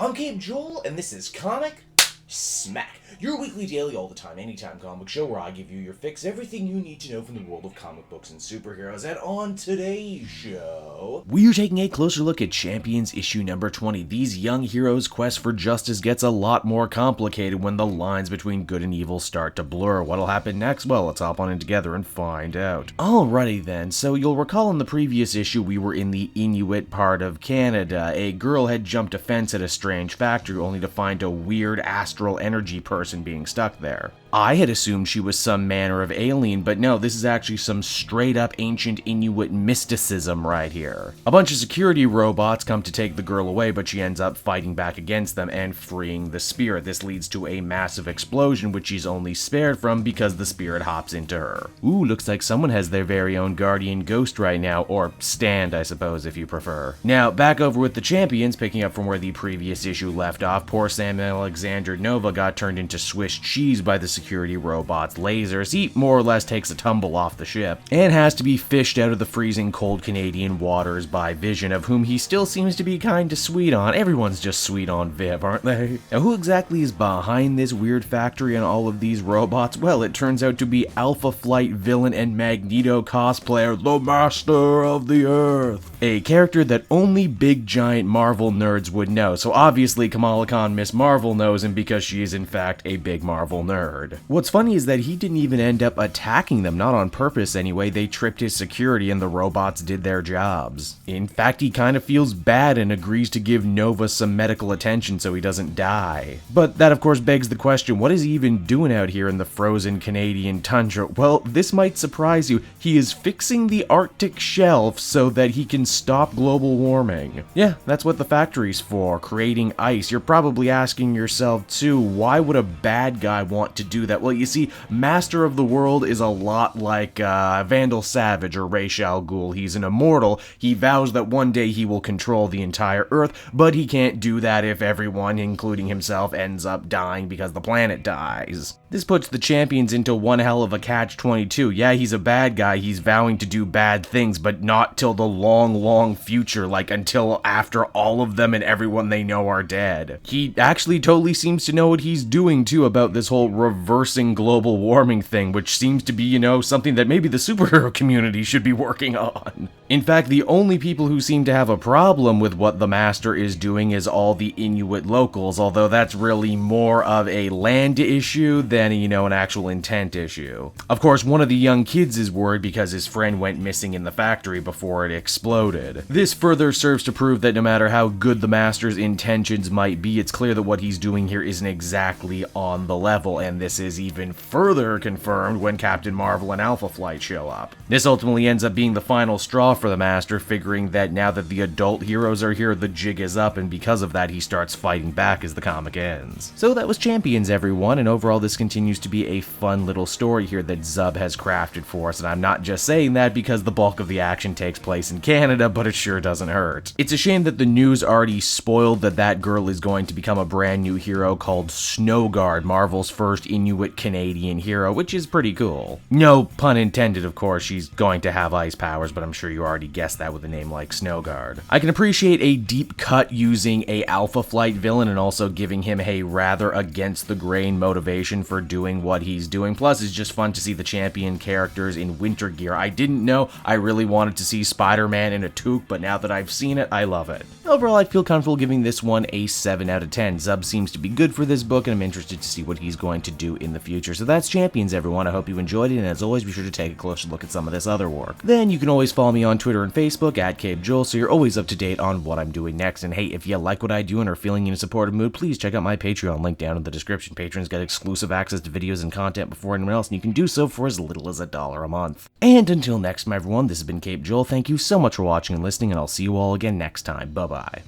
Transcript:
I'm Gabe Joel, and this is Comic Smack, your weekly daily all the time, anytime comic show where I give you your fix, everything you need to know from the world of comic books and superheroes. And on today's show, we're taking a closer look at Champions issue number 20. These young heroes' quest for justice gets a lot more complicated when the lines between good and evil start to blur. What'll happen next? Well, let's hop on in together and find out. Alrighty then, so you'll recall in the previous issue we were in the Inuit part of Canada. A girl had jumped a fence at a strange factory only to find a weird astral energy person being stuck there. I had assumed she was some manner of alien, but no, this is actually some straight up ancient Inuit mysticism right here. A bunch of security robots come to take the girl away, but she ends up fighting back against them and freeing the spirit. This leads to a massive explosion, which she's only spared from because the spirit hops into her. Ooh, looks like someone has their very own guardian ghost right now, or stand, I suppose, if you prefer. Now, back over with the Champions, picking up from where the previous issue left off, poor Sam Alexander Nova got turned into Swiss cheese by the security robot's lasers. He more or less takes a tumble off the ship and has to be fished out of the freezing cold Canadian waters by Vision, of whom he still seems to be kinda sweet on. Everyone's just sweet on Viv, aren't they? Now, who exactly is behind this weird factory and all of these robots? Well, it turns out to be Alpha Flight villain and Magneto cosplayer, the Master of the Earth, a character that only big giant Marvel nerds would know. So obviously Kamala Khan Ms.Marvel knows him because she is in fact a big Marvel nerd. What's funny is that he didn't even end up attacking them, not on purpose anyway. They tripped his security and the robots did their jobs. In fact, he kind of feels bad and agrees to give Nova some medical attention so he doesn't die. But that of course begs the question, what is he even doing out here in the frozen Canadian tundra? Well, this might surprise you. He is fixing the Arctic shelf so that he can stop global warming. Yeah, that's what the factory's for, creating ice. You're probably asking yourself too, why would a bad guy want to do that? Well, you see, Master of the World is a lot like Vandal Savage or Ra's al Ghul. He's an immortal. He vows that one day he will control the entire Earth, but he can't do that if everyone, including himself, ends up dying because the planet dies. This puts the Champions into one hell of a catch-22. Yeah, he's a bad guy, he's vowing to do bad things, but not till the long, long future, like until after all of them and everyone they know are dead. He actually totally seems to know what he's doing too about this whole reversing global warming thing, which seems to be, you know, something that maybe the superhero community should be working on. In fact, the only people who seem to have a problem with what the Master is doing is all the Inuit locals, although that's really more of a land issue than, you know, an actual intent issue. Of course, one of the young kids is worried because his friend went missing in the factory before it exploded. This further serves to prove that no matter how good the Master's intentions might be, it's clear that what he's doing here isn't exactly on the level, and this is even further confirmed when Captain Marvel and Alpha Flight show up. This ultimately ends up being the final straw for the Master, figuring that now that the adult heroes are here, the jig is up, and because of that, he starts fighting back as the comic ends. So that was Champions, everyone, and overall this continues to be a fun little story here that Zub has crafted for us, and I'm not just saying that because the bulk of the action takes place in Canada, but it sure doesn't hurt. It's a shame that the news already spoiled that girl is going to become a brand new hero called Snowguard, Marvel's first Inuit Canadian hero, which is pretty cool. No pun intended, of course, she's going to have ice powers, but I'm sure you already guessed that with a name like Snowguard. I can appreciate a deep cut using a Alpha Flight villain and also giving him a rather against the grain motivation for doing what he's doing. Plus, it's just fun to see the Champion characters in winter gear. I didn't know I really wanted to see Spider-Man in a toque, but now that I've seen it, I love it. Overall, I feel comfortable giving this one a 7 out of 10. Zub seems to be good for this book, and I'm interested to see what he's going to do in the future. So that's Champions, everyone. I hope you enjoyed it, and as always, be sure to take a closer look at some of this other work. Then you can always follow me on Twitter and Facebook at CabeJoel, so you're always up to date on what I'm doing next. And hey, if you like what I do and are feeling in a supportive mood, please check out my Patreon, link down in the description. Patrons get exclusive access to videos and content before anyone else, and you can do so for as little as $1 a month. And until next time, everyone, this has been Cape Joel. Thank you so much for watching and listening, and I'll see you all again next time. Bye-bye.